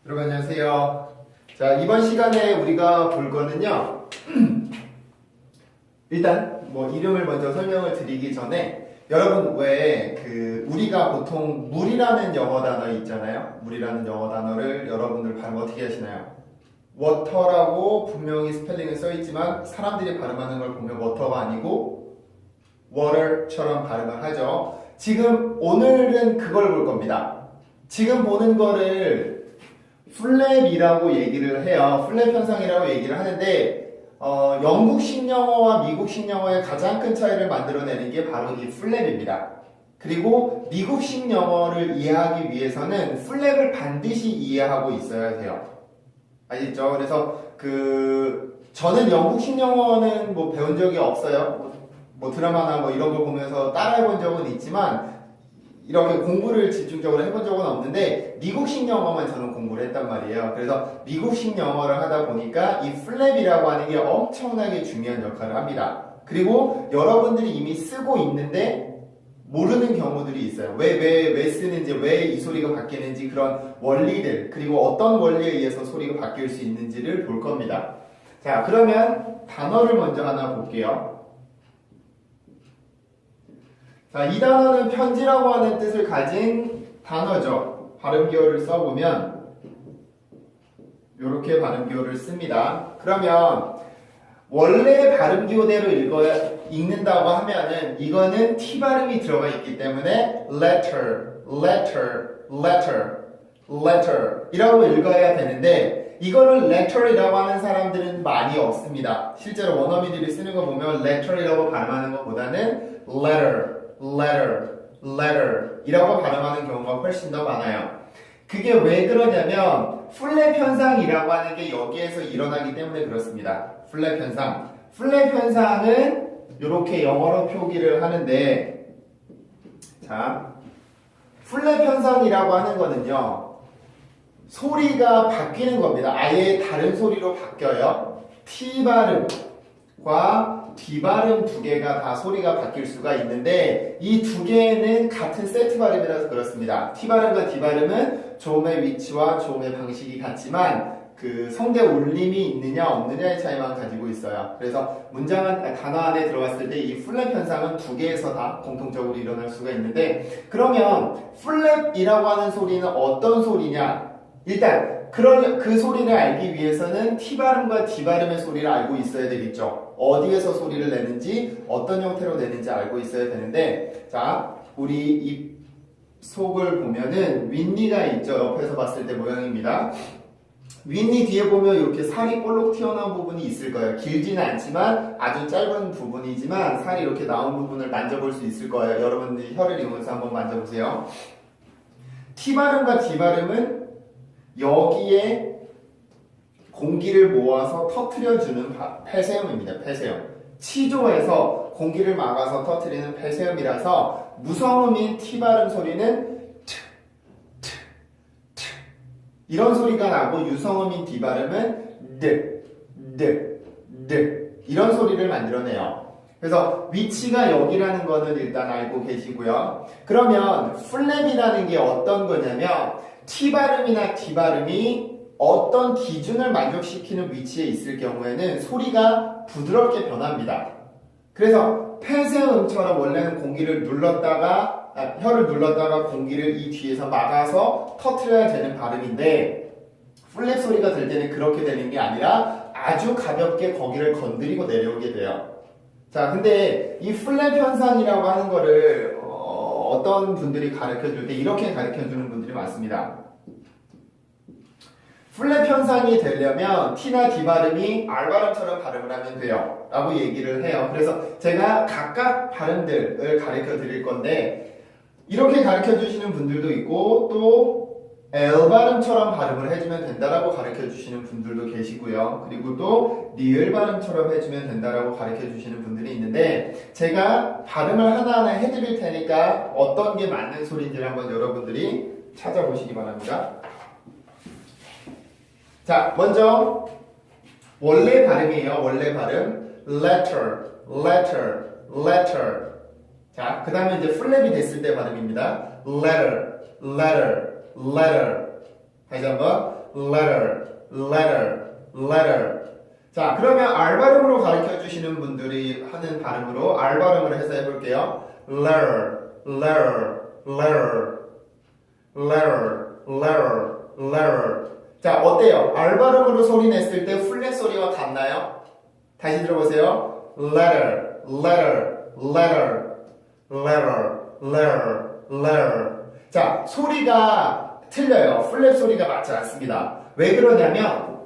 여러분 안녕하세요. 자, 이번 시간에 우리가 볼 거는요. 일단 이름을 먼저 설명을 드리기 전에 여러분 왜 우리가 보통 물이라는 영어 단어 있잖아요. 물이라는 영어 단어를 여러분들 발음 어떻게 하시나요? 워터라고 분명히 스펠링은 써 있지만 사람들이 발음하는 걸 보면 워터가 아니고 water처럼 발음을 하죠. 지금 오늘은 그걸 볼 겁니다. 지금 보는 거를 플랩이라고 얘기를 해요. 플랩 현상이라고 얘기를 하는데 영국식 영어와 미국식 영어의 가장 큰 차이를 만들어내는 게 바로 이 플랩입니다. 그리고 미국식 영어를 이해하기 위해서는 플랩을 반드시 이해하고 있어야 돼요. 아시죠? 그래서 저는 영국식 영어는 배운 적이 없어요. 드라마나 이런 걸 보면서 따라해본 적은 있지만 이렇게 공부를 집중적으로 해본 적은 없는데 미국식 영어만 저는 공부를 했단 말이에요. 그래서 미국식 영어를 하다 보니까 이 플랩이라고 하는 게 엄청나게 중요한 역할을 합니다. 그리고 여러분들이 이미 쓰고 있는데 모르는 경우들이 있어요. 왜 쓰는지, 왜 이 소리가 바뀌는지 그런 원리들, 그리고 어떤 원리에 의해서 소리가 바뀔 수 있는지를 볼 겁니다. 자, 그러면 단어를 먼저 하나 볼게요. 자, 이 단어는 편지라고 하는 뜻을 가진 단어죠. 발음기호를 써보면 이렇게 발음기호를 씁니다. 그러면 원래 발음기호대로 읽는다고 하면은 이거는 T 발음이 들어가 있기 때문에 letter, letter, letter, letter 이라고 읽어야 되는데 이거를 letter이라고 하는 사람들은 많이 없습니다. 실제로 원어민들이 쓰는 거 보면 letter이라고 발음하는 것보다는 letter, letter, letter 이라고 발음하는 경우가 훨씬 더 많아요. 그게 왜 그러냐면 플랩 현상이라고 하는 게 여기에서 일어나기 때문에 그렇습니다. 플랩 현상. 플랩 현상은 이렇게 영어로 표기를 하는데, 자, 플랩 현상이라고 하는 거는요, 소리가 바뀌는 겁니다. 아예 다른 소리로 바뀌어요. T 발음과 D 발음 두 개가 다 소리가 바뀔 수가 있는데 이 두 개는 같은 세트 발음이라서 그렇습니다. T 발음과 D 발음은 조음의 위치와 조음의 방식이 같지만 성대 울림이 있느냐 없느냐의 차이만 가지고 있어요. 그래서 단어 안에 들어갔을 때 이 플랩 현상은 두 개에서 다 공통적으로 일어날 수가 있는데, 그러면 플랩이라고 하는 소리는 어떤 소리냐? 일단 그 소리를 알기 위해서는 T 발음과 D 발음의 소리를 알고 있어야 되겠죠. 어디에서 소리를 내는지, 어떤 형태로 내는지 알고 있어야 되는데, 자, 우리 입 속을 보면은 윗니가 있죠. 옆에서 봤을 때 모양입니다. 윗니 뒤에 보면 이렇게 살이 볼록 튀어나온 부분이 있을 거예요. 길지는 않지만 아주 짧은 부분이지만 살이 이렇게 나온 부분을 만져볼 수 있을 거예요. 여러분들이 혀를 이용해서 한번 만져보세요. T 발음과 D 발음은 여기에 공기를 모아서 터트려주는 폐쇄음입니다. 폐쇄음. 치조에서 공기를 막아서 터트리는 폐쇄음이라서 무성음인 T 발음 소리는 이런 소리가 나고, 유성음인 D 발음은 이런 소리를 만들어내요. 그래서 위치가 여기라는 거는 일단 알고 계시고요. 그러면 플랩이라는 게 어떤 거냐면 T 발음이나 D 발음이 어떤 기준을 만족시키는 위치에 있을 경우에는 소리가 부드럽게 변합니다. 그래서 폐쇄음처럼 원래는 혀를 눌렀다가 공기를 이 뒤에서 막아서 터트려야 되는 발음인데, 플랩 소리가 들 때는 그렇게 되는 게 아니라 아주 가볍게 거기를 건드리고 내려오게 돼요. 자, 근데 이 플랩 현상이라고 하는 거를 어떤 분들이 가르쳐 줄 때 이렇게 가르쳐 주는 분들이 많습니다. 플랩 현상이 되려면 T나 D 발음이 R 발음처럼 발음을 하면 돼요 라고 얘기를 해요. 그래서 제가 각각 발음들을 가르쳐 드릴 건데, 이렇게 가르쳐 주시는 분들도 있고 또 L 발음처럼 발음을 해주면 된다라고 가르쳐 주시는 분들도 계시고요. 그리고 또 리을 발음처럼 해주면 된다라고 가르쳐 주시는 분들이 있는데, 제가 발음을 하나하나 해드릴 테니까 어떤 게 맞는 소리인지 한번 여러분들이 찾아보시기 바랍니다. 자, 먼저 원래 발음이에요. 원래 발음. letter, letter, letter. 자, 그 다음에 이제 플랩이 됐을 때 발음입니다. letter, letter, letter. 다시 한번 letter, letter, letter. 자, 그러면 R 발음으로 가르쳐 주시는 분들이 하는 발음으로 R 발음으로 해서 해볼게요. letter, letter, letter, letter, letter, letter. 자, 어때요? R 발음으로 소리 냈을 때 플랫 소리와 같나요? 다시 들어보세요. letter, letter, letter, letter, letter, letter. 자, 소리가 틀려요. 플랫 소리가 맞지 않습니다. 왜 그러냐면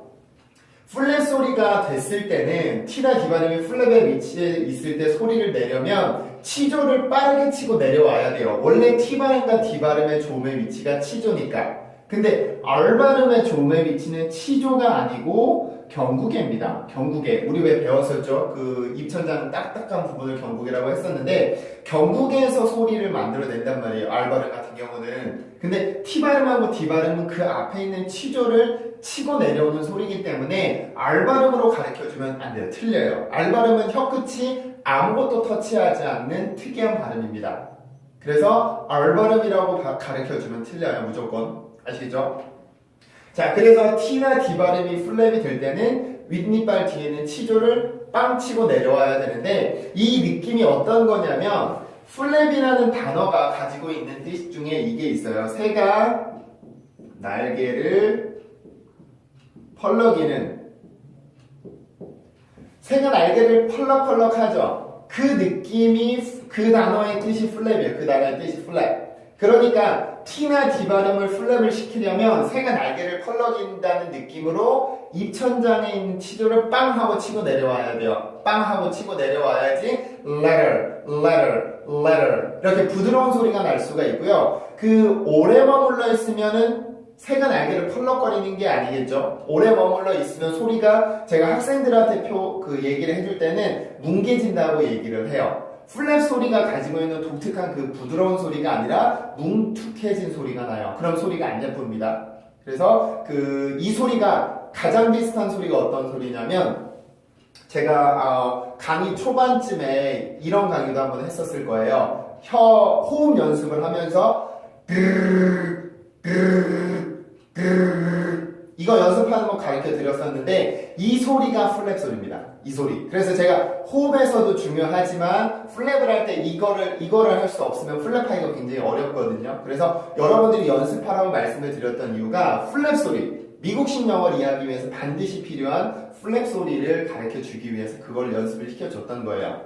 플랫 소리가 됐을 때는 T나 D 발음이 플랫의 위치에 있을 때 소리를 내려면 치조를 빠르게 치고 내려와야 돼요. 원래 T 발음과 D 발음의 조음의 위치가 치조니까. 근데 R 발음의 조음의 위치는 치조가 아니고 경구개입니다. 경구개. 우리 왜 배웠었죠? 그 입천장 딱딱한 부분을 경구개라고 했었는데 경구개에서 소리를 만들어낸단 말이에요. R 발음 같은 경우는. 근데 T 발음하고 D 발음은 그 앞에 있는 치조를 치고 내려오는 소리이기 때문에 R 발음으로 가르쳐주면 안 돼요. 틀려요. R 발음은 혀끝이 아무것도 터치하지 않는 특이한 발음입니다. 그래서 R 발음이라고 가르쳐주면 틀려요. 무조건. 아시겠죠? 자, 그래서 T나 D 발음이 플랩이 될 때는 윗니빨 뒤에는 치조를 빵 치고 내려와야 되는데 이 느낌이 어떤 거냐면 플랩이라는 단어가 가지고 있는 뜻 중에 이게 있어요. 새가 날개를 펄럭이는 새가 날개를 펄럭펄럭 하죠. 그 느낌이 그 단어의 뜻이 플랩이에요. 그 단어의 뜻이 플랩. 그러니까 T나 D 발음을 플랩을 시키려면 새가 날개를 펄럭인다는 느낌으로 입천장에 있는 치조를 빵 하고 치고 내려와야 돼요. 빵 하고 치고 내려와야지 letter, letter, letter 이렇게 부드러운 소리가 날 수가 있고요. 그 오래 머물러 있으면은 새가 날개를 펄럭거리는 게 아니겠죠. 오래 머물러 있으면 소리가 제가 학생들한테 그 얘기를 해줄 때는 뭉개진다고 얘기를 해요. 플랩 소리가 가지고 있는 독특한 그 부드러운 소리가 아니라 뭉툭해진 소리가 나요. 그럼 소리가 안 예쁩니다. 그래서 이 소리가 가장 비슷한 소리가 어떤 소리냐면 제가 강의 초반쯤에 이런 강의도 한번 했었을 거예요. 호흡 연습을 하면서 이거 연습하는 거 가르쳐 드렸었는데 이 소리가 플랩 소리입니다. 이 소리. 그래서 제가 호흡에서도 중요하지만 플랩을 할 때 이거를 할 수 없으면 플랩하기가 굉장히 어렵거든요. 그래서 여러분들이 연습하라고 말씀을 드렸던 이유가 플랩 소리. 미국식 영어를 이해하기 위해서 반드시 필요한 플랩 소리를 가르쳐 주기 위해서 그걸 연습을 시켜줬던 거예요.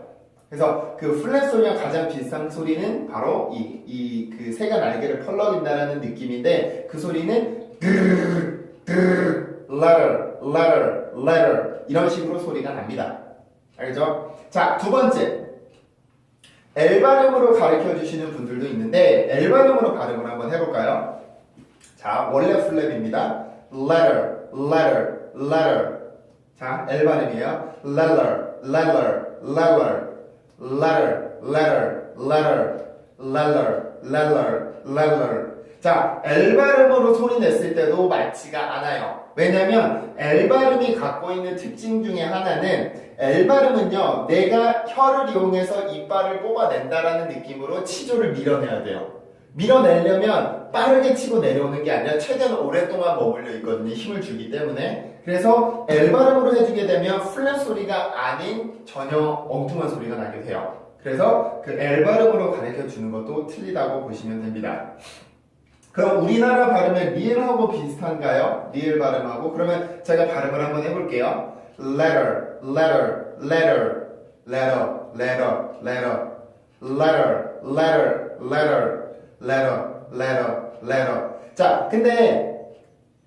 그래서 그 플랩 소리와 가장 비슷한 소리는 바로 그 새가 날개를 펄럭인다라는 느낌인데 그 소리는 letter, letter, letter 이런 식으로 소리가 납니다. 알겠죠? 자, 두 번째 L 발음으로 가르쳐 주시는 분들도 있는데 L 발음으로 발음을 한번 해볼까요? 자, 원래 플랩입니다. letter, letter, letter. 자, L 발음이에요. letter, letter, letter, letter, letter, letter, letter, letter, letter. 자, L 발음으로 소리 냈을 때도 맞지가 않아요. 왜냐면 L 발음이 갖고 있는 특징 중에 하나는 L 발음은요, 내가 혀를 이용해서 이빨을 뽑아낸다라는 느낌으로 치조를 밀어내야 돼요. 밀어내려면 빠르게 치고 내려오는 게 아니라 최대한 오랫동안 머물러 있거든요. 힘을 주기 때문에. 그래서 L 발음으로 해주게 되면 플랩 소리가 아닌 전혀 엉뚱한 소리가 나게 돼요. 그래서 그 L 발음으로 가르쳐 주는 것도 틀리다고 보시면 됩니다. 그럼 우리나라 발음의 리을하고 비슷한가요? 리을 발음하고. 그러면 제가 발음을 한번 해볼게요. letter, letter, letter, letter, letter, letter, letter, letter, letter, letter, letter, letter. 자, 근데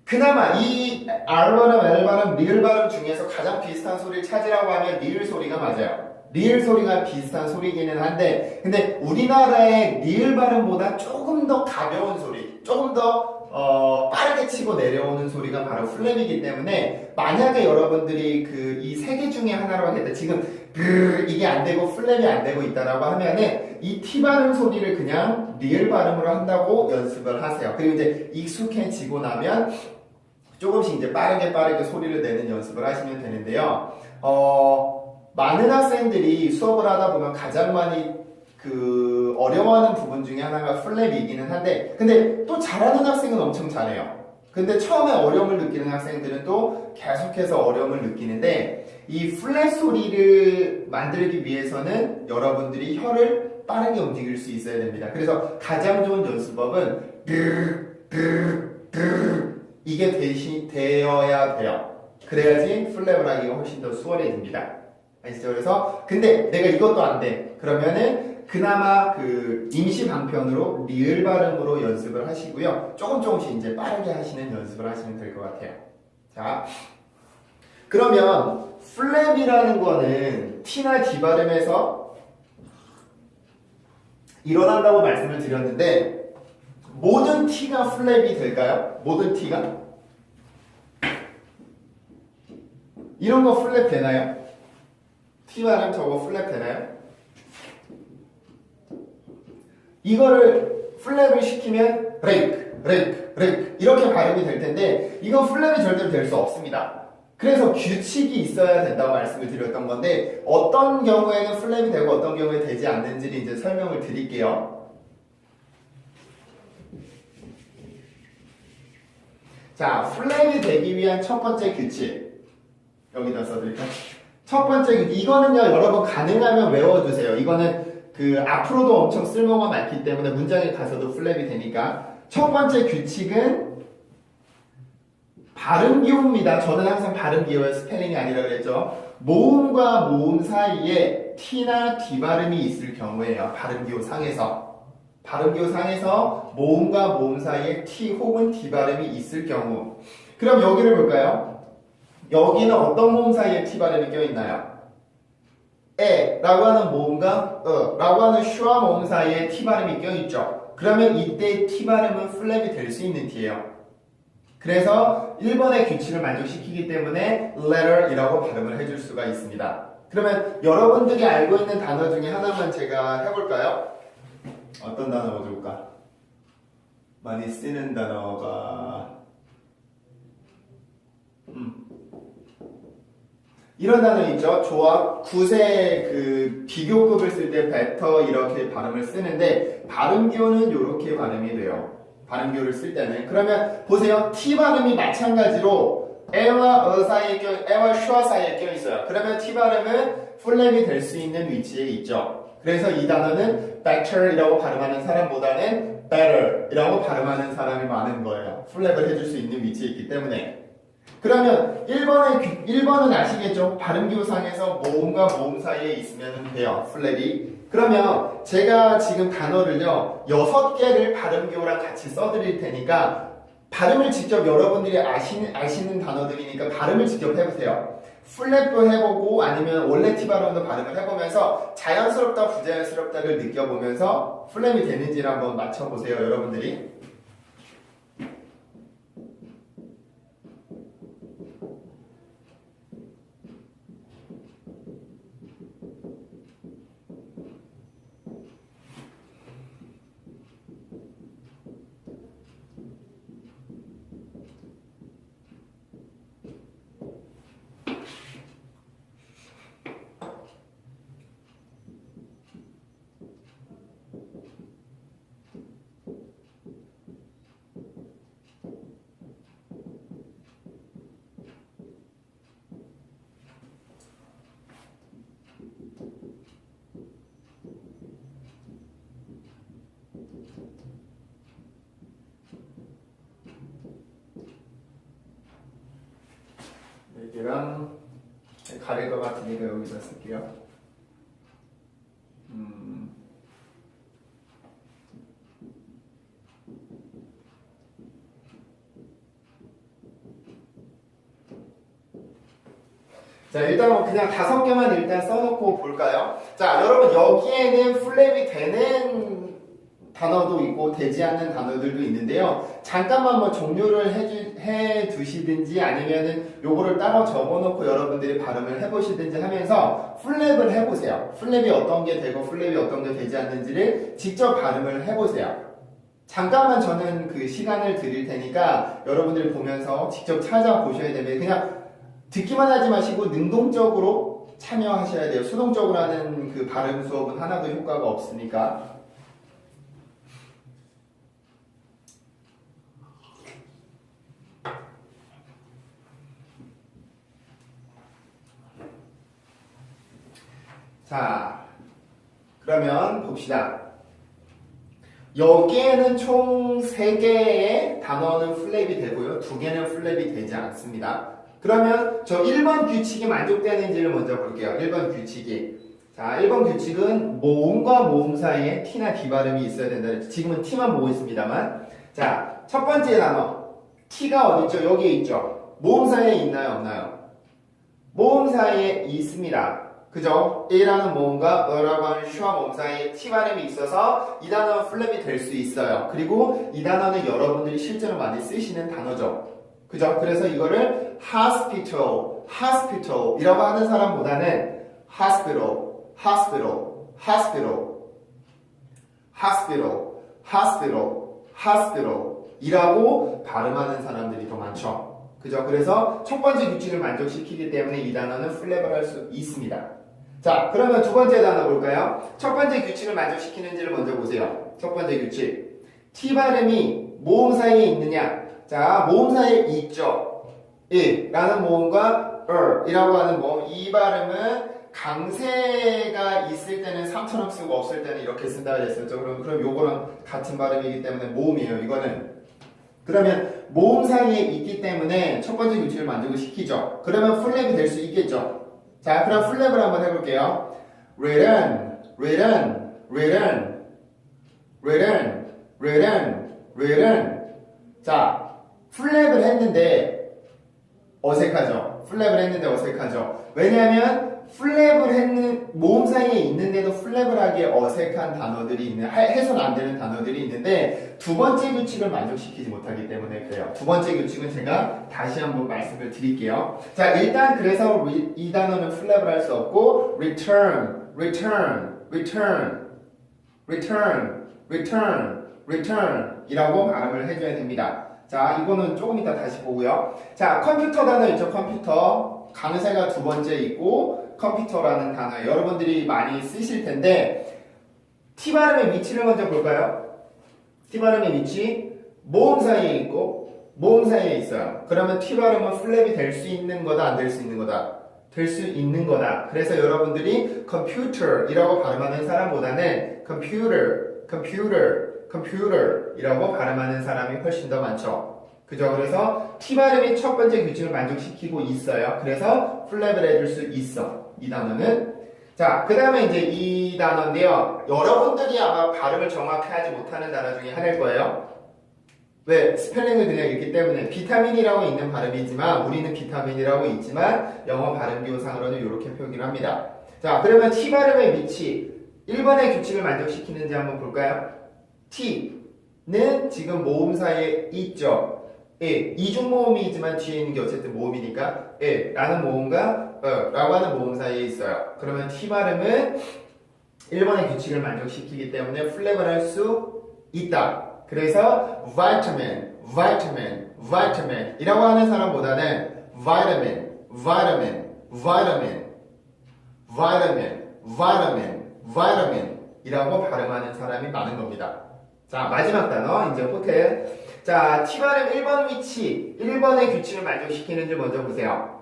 그나마 이 R 발음, L 발음, 리을 발음 중에서 가장 비슷한 소리를 찾으라고 하면 리을 소리가 맞아요. 리을 소리가 비슷한 소리기는 한데 근데 우리나라의 리을 발음보다 조금 더 가벼운 소리, 조금 더 빠르게 치고 내려오는 소리가 바로 플랩이기 때문에 만약에 여러분들이 이 세 개 중에 하나로 하겠다. 지금 이게 안 되고 플랩이 안 되고 있다라고 하면은 이 T 발음 소리를 그냥 리을 발음으로 한다고 연습을 하세요. 그리고 이제 익숙해지고 나면 조금씩 이제 빠르게 소리를 내는 연습을 하시면 되는데요. 많은 학생들이 수업을 하다 보면 가장 많이 어려워하는 부분 중에 하나가 플랩이기는 한데 근데 또 잘하는 학생은 엄청 잘해요. 근데 처음에 어려움을 느끼는 학생들은 또 계속해서 어려움을 느끼는데 이 플랫 소리를 만들기 위해서는 여러분들이 혀를 빠르게 움직일 수 있어야 됩니다. 그래서 가장 좋은 연습법은 이게 되어야 돼요. 그래야지 플랩을 하기가 훨씬 더 수월해집니다. 아시죠? 그래서 근데 내가 이것도 안 돼. 그러면은 그나마 그 임시 방편으로 리을 발음으로 연습을 하시고요. 조금씩 이제 빠르게 하시는 연습을 하시면 될 것 같아요. 자, 그러면 플랩이라는 거는 T나 D 발음에서 일어난다고 말씀을 드렸는데 모든 T가 플랩이 될까요? 모든 T가? 이런 거 플랩 되나요? T 발음 저거 플랩 되나요? 이거를 플랩을 시키면 break 이렇게 발음이 될 텐데 이건 플랩이 절대로 될 수 없습니다. 그래서 규칙이 있어야 된다고 말씀을 드렸던 건데 어떤 경우에는 플랩이 되고 어떤 경우에 되지 않는지를 이제 설명을 드릴게요. 자, 플랩이 되기 위한 첫 번째 규칙 여기다 써드릴까요? 첫 번째 규칙 이거는요 여러분 가능하면 외워두세요. 이거는 그 앞으로도 엄청 쓸모가 많기 때문에 문장에 가서도 플랩이 되니까 첫 번째 규칙은 발음 기호입니다. 저는 항상 발음 기호예요. 스펠링이 아니라 그랬죠. 모음과 모음 사이에 T나 D 발음이 있을 경우에요. 발음 기호 상에서 모음과 모음 사이에 T 혹은 D 발음이 있을 경우 그럼 여기를 볼까요? 여기는 어떤 모음 사이에 T 발음이 껴있나요? 라고 하는 모음과 라고 하는 슈와 모음 사이에 T 발음이 껴있죠. 그러면 이때 T 발음은 플랩이 될 수 있는 T예요. 그래서 1번의 규칙을 만족시키기 때문에 letter이라고 발음을 해줄 수가 있습니다. 그러면 여러분들이 알고 있는 단어 중에 하나만 제가 해볼까요? 어떤 단어가 좋을까? 많이 쓰는 단어가 이런 단어 있죠. 조합, 구세 그 비교급을 쓸 때 better 이렇게 발음을 쓰는데 발음 기호는 이렇게 발음이 돼요. 발음 기호를 쓸 때는 그러면 보세요. T 발음이 마찬가지로 에와 에와 슈와 사이에 껴 있어요. 그러면 T 발음은 플랩이 될 수 있는 위치에 있죠. 그래서 이 단어는 better이라고 발음하는 사람보다는 better이라고 발음하는 사람이 많은 거예요. 플랩을 해줄 수 있는 위치에 있기 때문에. 그러면 1번은 아시겠죠? 발음기호상에서 모음과 모음 사이에 있으면 돼요. 플랩이. 그러면 제가 지금 단어를요 6개를 발음기호랑 같이 써드릴 테니까 발음을 직접 여러분들이 아시는 단어들이니까 발음을 직접 해보세요. 플랩도 해보고 아니면 원래 T 발음도 발음을 해보면서 자연스럽다 부자연스럽다를 느껴보면서 플랩이 되는지를 한번 맞춰보세요. 여러분들이. 여기랑 가릴 것 같으니까 여기다 쓸게요. 자, 일단 그냥 5개만 일단 써놓고 볼까요? 자, 여러분 여기에는 플랩이 되는 단어도 있고 되지 않는 단어들도 있는데요. 잠깐만 뭐 종료를 해 두시든지 아니면은 요거를 따로 적어놓고 여러분들이 발음을 해보시든지 하면서 플랩을 해보세요. 플랩이 어떤 게 되고 플랩이 어떤 게 되지 않는지를 직접 발음을 해보세요. 잠깐만 저는 그 시간을 드릴 테니까 여러분들이 보면서 직접 찾아보셔야 됩니다. 그냥 듣기만 하지 마시고 능동적으로 참여하셔야 돼요. 수동적으로 하는 그 발음 수업은 하나도 효과가 없으니까. 자, 그러면 봅시다. 여기에는 총 3개의 단어는 플랩이 되고요. 2개는 플랩이 되지 않습니다. 그러면 저 1번 규칙이 만족되는지를 먼저 볼게요. 1번 규칙이. 자, 1번 규칙은 모음과 모음 사이에 T나 D 발음이 있어야 된다. 지금은 T만 보고 있습니다만. 자, 첫 번째 단어. T가 어디 있죠? 여기에 있죠? 모음 사이에 있나요? 없나요? 모음 사이에 있습니다. 그죠? A라는 모음과 E라고 하는 슈와 모음 사이에 T 발음이 있어서 이 단어는 플랩이 될 수 있어요. 그리고 이 단어는 여러분들이 실제로 많이 쓰시는 단어죠. 그죠? 그래서 이거를 hospital, hospital 이라고 하는 사람보다는 hospital, hospital, hospital, hospital, hospital, hospital 이라고 발음하는 사람들이 더 많죠. 그죠? 그래서 첫 번째 규칙을 만족시키기 때문에 이 단어는 플랩을 할 수 있습니다. 자, 그러면 두 번째 단어 볼까요? 첫 번째 규칙을 만족시키는지를 먼저 보세요. 첫 번째 규칙. T 발음이 모음 사이에 있느냐? 자, 모음 사이에 있죠. 라는 모음과 이라고 하는 모음. 이 발음은 강세가 있을 때는 3처럼 쓰고 없을 때는 이렇게 쓴다 그랬었죠. 그럼 요거랑 같은 발음이기 때문에 모음이에요. 이거는. 그러면 모음 사이에 있기 때문에 첫 번째 규칙을 만족을 시키죠. 그러면 플랩이 될 수 있겠죠. 자, 그럼 플랩을 한번 해볼게요. written, written, written, written, written, written. 자, 플랩을 했는데 어색하죠. 플랩을 했는데 어색하죠. 왜냐하면 플랩을 했는 모음 사이에 있는데도 플랩을 하기에 어색한 단어들이 있는 해서는 안 되는 단어들이 있는데 두 번째 규칙을 만족시키지 못하기 때문에 그래요. 두 번째 규칙은 제가 다시 한번 말씀을 드릴게요. 자, 일단 그래서 이 단어는 플랩을 할 수 없고 return, return, return, return, return, return 이라고 발음을 해줘야 됩니다. 자, 이거는 조금 이따 다시 보고요. 자, 컴퓨터 단어 있죠? 컴퓨터. 강세가 두 번째 있고 컴퓨터라는 단어 여러분들이 많이 쓰실 텐데 T 발음의 위치를 먼저 볼까요? T 발음의 위치 모음 사이에 있고 모음 사이에 있어요. 그러면 T 발음은 플랩이 될 수 있는 거다 안 될 수 있는 거다? 될 수 있는 거다. 그래서 여러분들이 computer이라고 발음하는 사람보다는 computer 이라고 발음하는 사람이 훨씬 더 많죠. 그죠? 그래서 T 발음이 첫 번째 규칙을 만족시키고 있어요. 그래서 플랩을 해줄 수 있어. 이 단어는. 자, 그 다음에 이제 이 단어인데요. 여러분들이 아마 발음을 정확히 하지 못하는 단어 중에 하나일 거예요. 왜? 스펠링을 그냥 읽기 때문에 비타민이라고 있는 발음이지만 우리는 비타민이라고 있지만 영어 발음기호상으로는 이렇게 표기를 합니다. 자, 그러면 T 발음의 위치 1번의 규칙을 만족시키는지 한번 볼까요? T는 지금 모음 사이에 있죠. 이중모음이지만 뒤에 있는 게 어쨌든 모음이니까 라는 모음과 라고 하는 모음 사이에 있어요. 그러면 T 발음은 1번의 규칙을 만족시키기 때문에 플랩을 할 수 있다. 그래서 vitamin, vitamin, vitamin 이라고 하는 사람보다는 vitamin, vitamin, vitamin, vitamin, vitamin, vitamin 이라고 발음하는 사람이 많은 겁니다. 자, 마지막 단어 이제 호텔. 자, T 발음 1번 위치 1번의 규칙을 만족시키는지 먼저 보세요.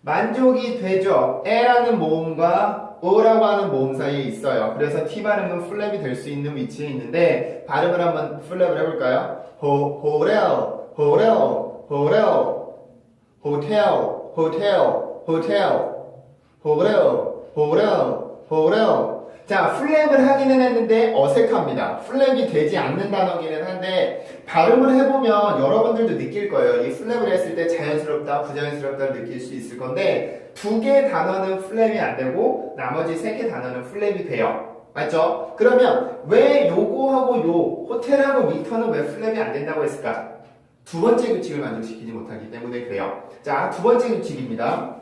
만족이 되죠. 에라는 모음과 어라고 하는 모음 사이에 있어요. 그래서 T 발음은 플랩이 될 수 있는 위치에 있는데 발음을 한번 플랩을 해볼까요? 호텔, 호텔, 호텔, 호텔, 호텔, 호텔, 호텔, 호텔, 호텔. 자, 플랩을 하기는 했는데 어색합니다. 플랩이 되지 않는 단어기는 한데 발음을 해보면 여러분들도 느낄 거예요. 이 플랩을 했을 때 자연스럽다, 부자연스럽다를 느낄 수 있을 건데 2개 단어는 플랩이 안 되고 나머지 3개 단어는 플랩이 돼요. 맞죠? 그러면 왜 요거하고 요 호텔하고 리턴은 왜 플랩이 안 된다고 했을까? 두 번째 규칙을 만족시키지 못하기 때문에 그래요. 자, 두 번째 규칙입니다.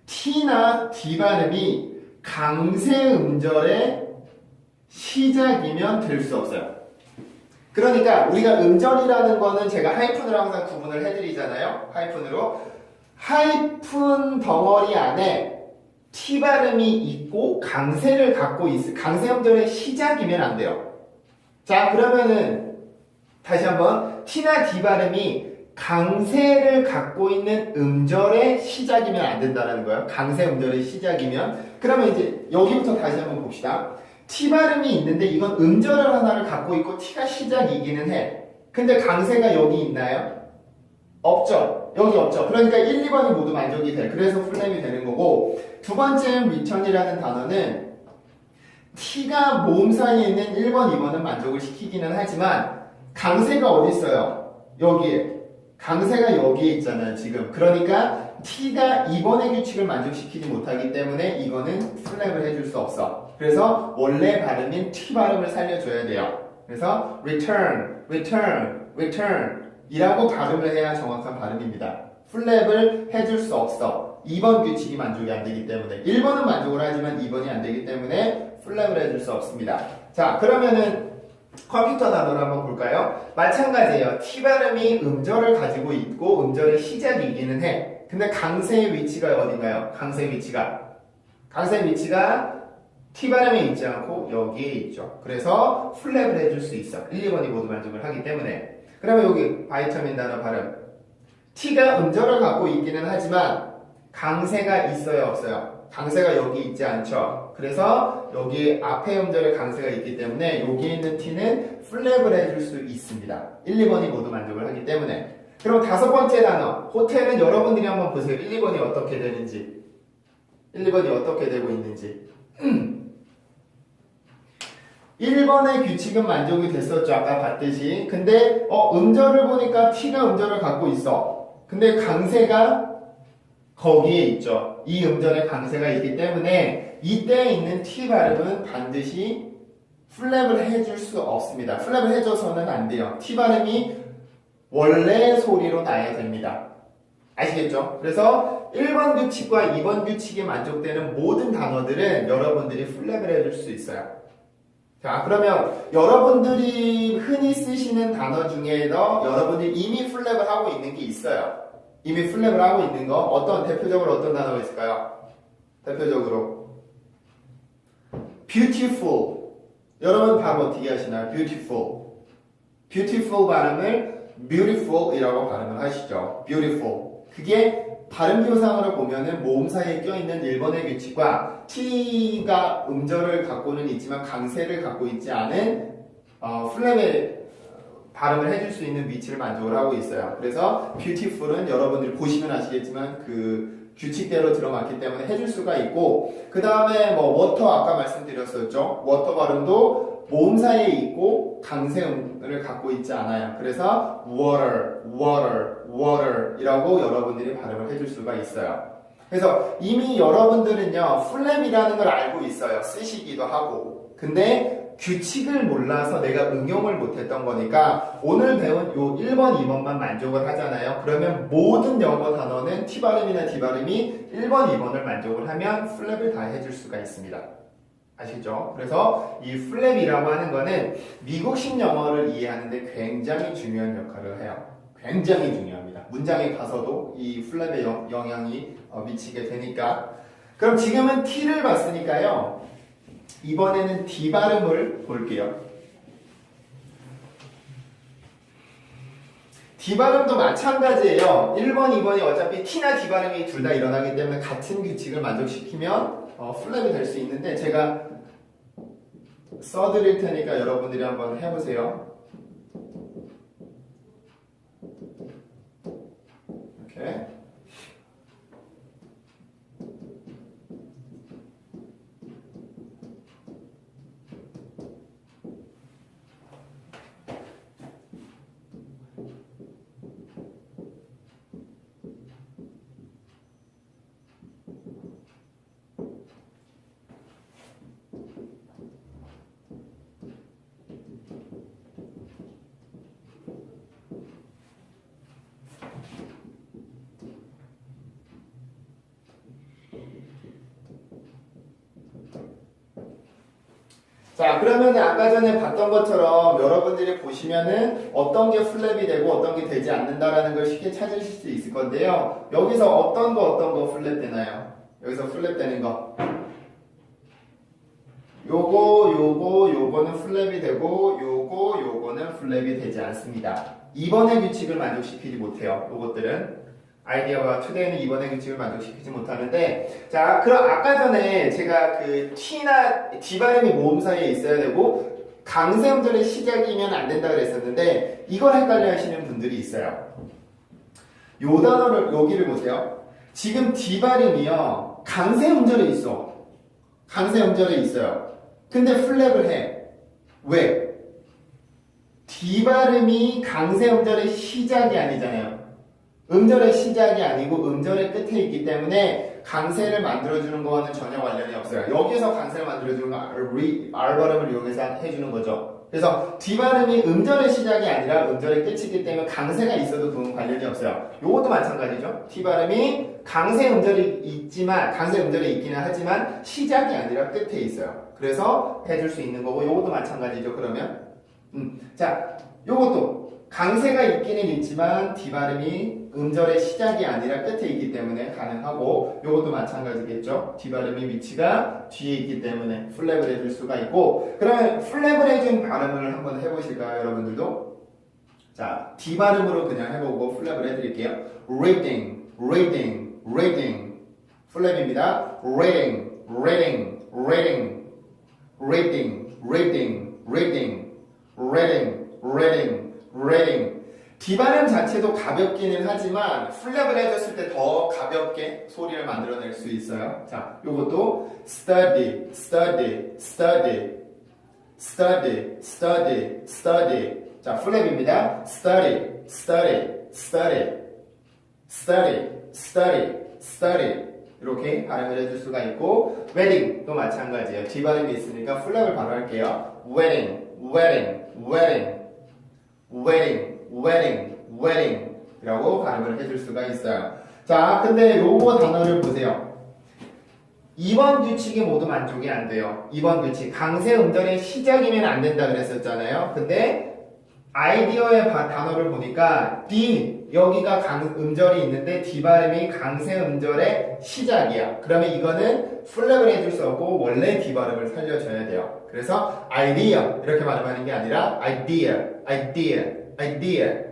T나 D 발음이 강세 음절의 시작이면 될 수 없어요. 그러니까 우리가 음절이라는 거는 제가 하이픈으로 항상 구분을 해드리잖아요. 하이픈으로. 하이픈 덩어리 안에 T 발음이 있고 강세를 갖고 강세 음절의 시작이면 안 돼요. 자, 그러면은 다시 한번 T나 D 발음이 강세를 갖고 있는 음절의 시작이면 안 된다는 거예요. 강세 음절의 시작이면. 그러면 이제 여기부터 다시 한번 봅시다. T 발음이 있는데 이건 음절을 하나를 갖고 있고 T가 시작이기는 해. 근데 강세가 여기 있나요? 없죠. 여기 없죠. 그러니까 1, 2번이 모두 만족이 돼. 그래서 풀랩이 되는 거고, 두 번째 return이라는 단어는 T가 모음 사이에 있는 1번, 2번은 만족을 시키기는 하지만 강세가 어디 있어요? 여기에. 강세가 여기에 있잖아요, 지금. 그러니까 T가 2번의 규칙을 만족시키지 못하기 때문에 이거는 플랩을 해줄 수 없어. 그래서 원래 발음인 T 발음을 살려줘야 돼요. 그래서 return, return, return 이라고 발음을 해야 정확한 발음입니다. 플랩을 해줄 수 없어. 2번 규칙이 만족이 안 되기 때문에. 1번은 만족을 하지만 2번이 안 되기 때문에 플랩을 해줄 수 없습니다. 자, 그러면은 컴퓨터 단어를 한번 볼까요? 마찬가지예요. T 발음이 음절을 가지고 있고 음절의 시작이기는 해. 근데 강세의 위치가 어딘가요? 강세의 위치가 T 발음에 있지 않고 여기에 있죠. 그래서 플랩을 해줄 수 있어. 1, 2번이 모두 만족을 하기 때문에. 그러면 여기 바이터민 단어 발음. T가 음절을 갖고 있기는 하지만 강세가 있어요, 없어요? 강세가 여기 있지 않죠. 그래서 여기 앞에 음절에 강세가 있기 때문에 여기 있는 T는 플랩을 해줄 수 있습니다. 1, 2번이 모두 만족을 하기 때문에. 그럼 다섯 번째 단어. 호텔은 여러분들이 한번 보세요. 1, 2번이 어떻게 되는지. 1, 2번이 어떻게 되고 있는지. 1번의 규칙은 만족이 됐었죠. 아까 봤듯이. 근데 음절을 보니까 T가 음절을 갖고 있어. 근데 강세가 거기에 있죠. 이 음절에 강세가 있기 때문에 이때 있는 T 발음은 반드시 플랩을 해줄 수 없습니다. 플랩을 해줘서는 안 돼요. T 발음이 원래 소리로 나야 됩니다. 아시겠죠? 그래서 1번 규칙과 2번 규칙이 만족되는 모든 단어들은 여러분들이 플랩을 해줄 수 있어요. 자, 그러면 여러분들이 흔히 쓰시는 단어 중에서 여러분들이 이미 플랩을 하고 있는 게 있어요. 이미 플랩을 하고 있는 거 대표적으로 어떤 단어가 있을까요? 대표적으로 beautiful. 여러분 발음 어떻게 하시나요? beautiful. beautiful 발음을 beautiful이라고 발음을 하시죠. beautiful. 그게 발음표상으로 보면은 모음 사이에 껴있는 1번의 규칙과 T가 음절을 갖고는 있지만 강세를 갖고 있지 않은 플랩의 발음을 해줄 수 있는 위치를 만족을 하고 있어요. 그래서 beautiful은 여러분들이 보시면 아시겠지만 그 규칙대로 들어맞기 때문에 해줄 수가 있고, 그 다음에 water 아까 말씀드렸었죠. water 발음도 모음 사이에 있고 강세음을 갖고 있지 않아요. 그래서 water, water, water 이라고 여러분들이 발음을 해줄 수가 있어요. 그래서 이미 여러분들은요 플랩이라는 걸 알고 있어요. 쓰시기도 하고. 근데 규칙을 몰라서 내가 응용을 못했던 거니까 오늘 배운 요 1번, 2번만 만족을 하잖아요. 그러면 모든 영어 단어는 T 발음이나 D 발음이 1번, 2번을 만족을 하면 플랩을 다 해줄 수가 있습니다. 아시죠? 그래서 이 플랩이라고 하는 거는 미국식 영어를 이해하는데 굉장히 중요한 역할을 해요. 굉장히 중요합니다. 문장에 가서도 이 플랩의 영향이 미치게 되니까. 그럼 지금은 T를 봤으니까요. 이번에는 D 발음을 볼게요. D 발음도 마찬가지예요. 1번, 2번이 어차피 T나 D 발음이 둘 다 일어나기 때문에 같은 규칙을 만족시키면 플랩이 될 수 있는데 제가 써드릴 테니까 여러분들이 한번 해보세요. 이렇게. 자, 그러면 아까 전에 봤던 것처럼 여러분들이 보시면은 어떤 게 플랩이 되고 어떤 게 되지 않는다라는 걸 쉽게 찾으실 수 있을 건데요. 여기서 어떤 거 플랩 되나요? 여기서 플랩 되는 거. 요거는 플랩이 되고 요거는 플랩이 되지 않습니다. 2번의 규칙을 만족시키지 못해요. 요것들은 아이디어와 today는 2번의 규칙을 만족시키지 못하는데 자 그럼 아까 전에 제가 그 t나 d 발음이 모음 사이에 있어야 되고 강세 음절의 시작이면 안 된다 그랬었는데 이걸 헷갈려 하시는 분들이 있어요. 요 단어를 여기를 보세요. 지금 d 발음이요 강세 음절에 있어. 강세 음절에 있어요. 근데 플랩을 해. 왜? d 발음이 강세 음절의 시작이 아니잖아요. 음절의 시작이 아니고 음절의 끝에 있기 때문에 강세를 만들어주는 거와는 전혀 관련이 없어요. 여기서 강세를 만들어주는 건 R 발음을 이용해서 해주는 거죠. 그래서 D 발음이 음절의 시작이 아니라 음절의 끝이기 때문에 강세가 있어도 그건 관련이 없어요. 요것도 마찬가지죠. T 발음이 강세 음절이 있지만 강세 음절이 있기는 하지만 시작이 아니라 끝에 있어요. 그래서 해줄 수 있는 거고 요것도 마찬가지죠. 그러면 자 요것도 강세가 있기는 있지만 D 발음이 음절의 시작이 아니라 끝에 있기 때문에 가능하고 요것도 마찬가지겠죠. D 발음이 위치가 뒤에 있기 때문에 플랩을 해줄 수가 있고 그러면 플랩을 해준 발음을 한번 해보실까요 여러분들도? 자 D 발음으로 그냥 해보고 플랩을 해드릴게요. reading, reading, reading 플랩입니다. reading, reading, reading reading, reading, reading reading, reading, reading D 발음 자체도 가볍기는 하지만 플랩을 해줬을 때 더 가볍게 소리를 만들어낼 수 있어요. 자, 요것도 study, study, study, study, study, study. 자, 플랩입니다. study, study, study, study, study, study. 이렇게 발음을 해줄 수가 있고 wedding도 마찬가지예요. D 발음이 있으니까 플랩을 바로 할게요. wedding, wedding, wedding, wedding. wedding, wedding 이라고 발음을 해줄 수가 있어요. 자, 근데 요거 단어를 보세요. 2번 규칙이 모두 만족이 안 돼요. 2번 규칙. 강세 음절의 시작이면 안 된다 그랬었잖아요. 근데 아이디어의 단어를 보니까 D, 여기가 음절이 있는데 D 발음이 강세 음절의 시작이야. 그러면 이거는 플랩을 해줄 수 없고 원래 D 발음을 살려줘야 돼요. 그래서 idea 이렇게 발음하는 게 아니라 idea, idea idea,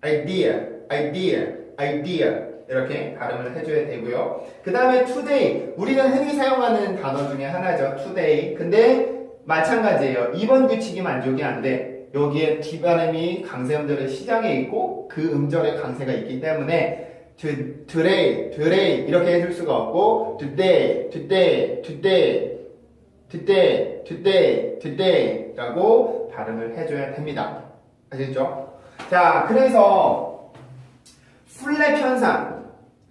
idea, idea, idea 이렇게 발음을 해줘야 되고요. 그 다음에 today 우리는 흔히 사용하는 단어 중에 하나죠. today 근데 마찬가지예요. 2번 규칙이 만족이 안 돼. 여기에 D 발음이 강세 음절의 시작에 있고 그 음절의 강세가 있기 때문에 today, today 이렇게 해줄 수가 없고 today, today, today, today, today, today 라고 발음을 해줘야 됩니다. 아시겠죠? 자, 그래서 플랩 현상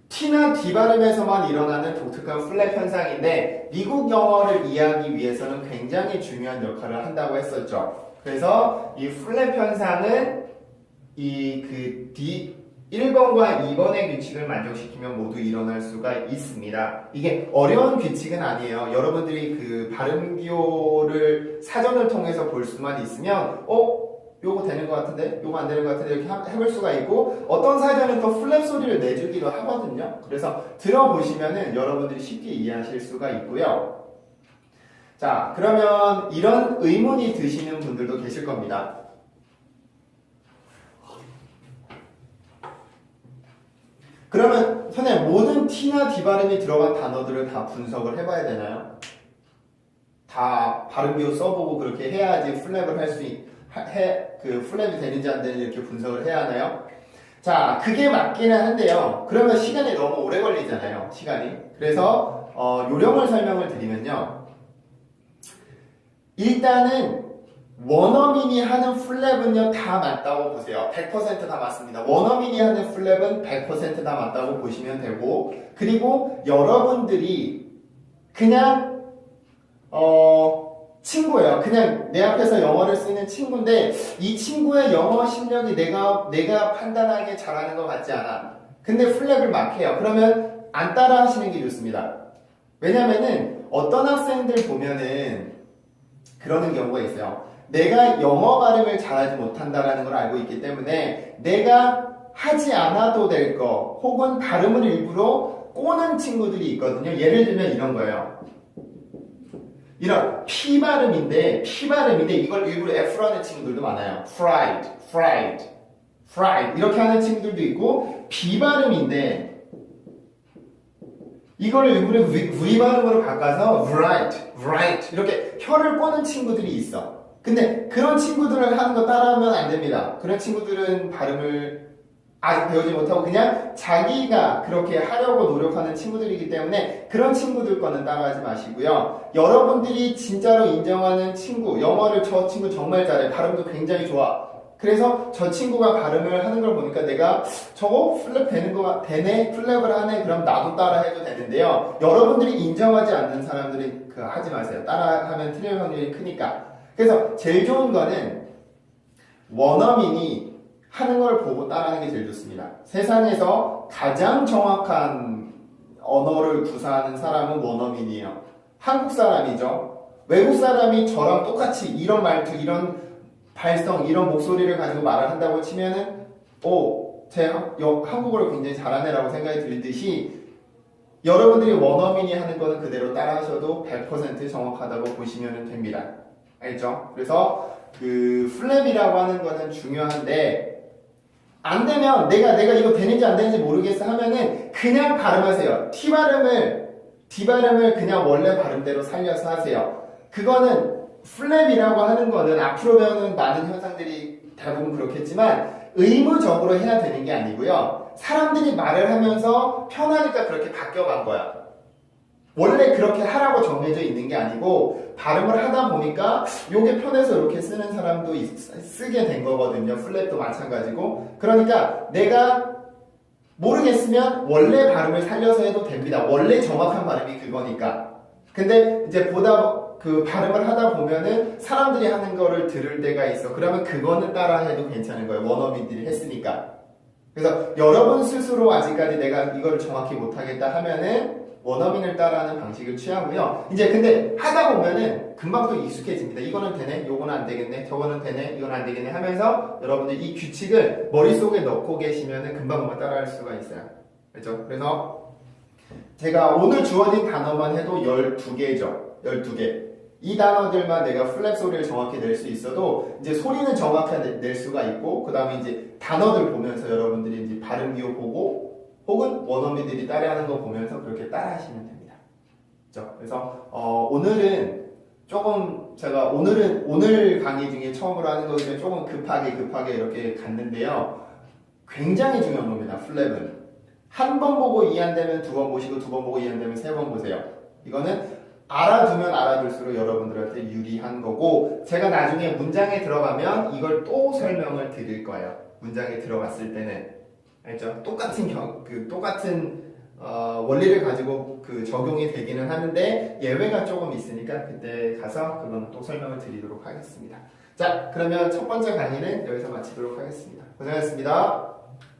T나 D 발음에서만 일어나는 독특한 플랩 현상인데 미국 영어를 이해하기 위해서는 굉장히 중요한 역할을 한다고 했었죠. 그래서 이 플랩 현상은 이 1번과 2번의 규칙을 만족시키면 모두 일어날 수가 있습니다. 이게 어려운 규칙은 아니에요. 여러분들이 그 발음기호를 사전을 통해서 볼 수만 있으면 요거 되는 것 같은데 요거 안 되는 것 같은데 이렇게 해볼 수가 있고 어떤 사전은 또 플랩 소리를 내주기도 하거든요. 그래서 들어보시면은 여러분들이 쉽게 이해하실 수가 있고요. 자, 그러면 이런 의문이 드시는 분들도 계실 겁니다. 그러면 선생님 모든 T나 D 발음이 들어간 단어들을 다 분석을 해봐야 되나요? 다 발음기호 써보고 그렇게 해야지 플랩을 할 수 그 플랩이 되는지 안 되는지 이렇게 분석을 해야 하나요? 자, 그게 맞기는 한데요. 그러면 시간이 너무 오래 걸리잖아요. 시간이. 그래서 요령을 설명을 드리면요. 일단은 원어민이 하는 플랩은요 다 맞다고 보세요. 100% 다 맞습니다. 원어민이 하는 플랩은 100% 다 맞다고 보시면 되고 그리고 여러분들이 그냥 친구예요. 그냥 내 앞에서 영어를 쓰는 친구인데 이 친구의 영어 실력이 내가 판단하기에 잘하는 것 같지 않아. 근데 플랩을 막 해요. 그러면 안 따라 하시는 게 좋습니다. 왜냐면은 어떤 학생들 보면은 그러는 경우가 있어요. 내가 영어 발음을 잘하지 못한다라는 걸 알고 있기 때문에 내가 하지 않아도 될 거 혹은 발음을 일부러 꼬는 친구들이 있거든요. 예를 들면 이런 거예요. 이런 P 발음인데 이걸 일부러 F로 하는 친구들도 많아요. fried, fried, fried 이렇게 하는 친구들도 있고 비발음인데 이거를 일부러 V 발음으로 바꿔서 bright 이렇게 혀를 꼬는 친구들이 있어. 근데 그런 친구들을 하는 거 따라하면 안 됩니다. 그런 친구들은 발음을 아직 배우지 못하고 그냥 자기가 그렇게 하려고 노력하는 친구들이기 때문에 그런 친구들 거는 따라하지 마시고요. 여러분들이 진짜로 인정하는 친구, 영어를 저 친구 정말 잘해. 발음도 굉장히 좋아. 그래서 저 친구가 발음을 하는 걸 보니까 내가 저거 플랩 되는 거 되네? 플랩을 하네? 그럼 나도 따라 해도 되는데요. 여러분들이 인정하지 않는 사람들이 하지 마세요. 따라하면 틀릴 확률이 크니까. 그래서 제일 좋은 거는 원어민이 하는 걸 보고 따라하는 게 제일 좋습니다. 세상에서 가장 정확한 언어를 구사하는 사람은 원어민이에요. 한국 사람이죠. 외국 사람이 저랑 똑같이 이런 말투, 이런 발성, 이런 목소리를 가지고 말을 한다고 치면은 제 한국어를 굉장히 잘하네라고 생각이 들듯이 여러분들이 원어민이 하는 거는 그대로 따라하셔도 100% 정확하다고 보시면 됩니다. 알죠? 그래서 플랩이라고 하는 거는 중요한데 안 되면 내가 이거 되는지 안 되는지 모르겠어 하면은 그냥 발음하세요. D 발음을 그냥 원래 발음대로 살려서 하세요. 그거는 플랩이라고 하는 거는 앞으로 배우는 많은 현상들이 대부분 그렇겠지만 의무적으로 해야 되는 게 아니고요. 사람들이 말을 하면서 편하니까 그렇게 바뀌어간 거야. 원래 그렇게 하라고 정해져 있는 게 아니고 발음을 하다 보니까 요게 편해서 이렇게 쓰는 사람도 쓰게 된 거거든요. 플랩도 마찬가지고. 그러니까 내가 모르겠으면 원래 발음을 살려서 해도 됩니다. 원래 정확한 발음이 그거니까. 근데 이제 발음을 하다 보면은 사람들이 하는 거를 들을 때가 있어. 그러면 그거는 따라 해도 괜찮은 거예요. 원어민들이 했으니까. 그래서 여러분 스스로 아직까지 내가 이걸 정확히 못하겠다 하면은 원어민을 따라하는 방식을 취하고요. 이제 근데 하다 보면은 금방 또 익숙해집니다. 이거는 되네, 요거는 안 되겠네, 저거는 되네, 이건 안 되겠네 하면서 여러분들 이 규칙을 머릿속에 넣고 계시면은 금방 따라할 수가 있어요. 그렇죠? 그래서 제가 오늘 주어진 단어만 해도 12개죠. 12개. 이 단어들만 내가 플랩 소리를 정확히 낼 수 있어도 이제 소리는 정확하게 낼 수가 있고 그 다음에 이제 단어들 보면서 여러분들이 이제 발음 기호 보고 혹은 원어민들이 따라하는 거 보면서 그렇게 따라하시면 됩니다. 그렇죠? 그래서 오늘은 조금 제가 오늘 강의 중에 처음으로 하는 거기 조금 급하게 이렇게 갔는데요. 굉장히 중요한 겁니다. 플랩은 한 번 보고 이해 안 되면 두 번 보시고 두 번 보고 이해 안 되면 세 번 보세요. 이거는 알아두면 알아둘수록 여러분들한테 유리한 거고 제가 나중에 문장에 들어가면 이걸 또 설명을 드릴 거예요. 문장에 들어갔을 때는 알죠? 똑같은 원리를 가지고 적용이 되기는 하는데 예외가 조금 있으니까 그때 가서 그건 또 설명을 드리도록 하겠습니다. 자, 그러면 첫 번째 강의는 여기서 마치도록 하겠습니다. 고생하셨습니다.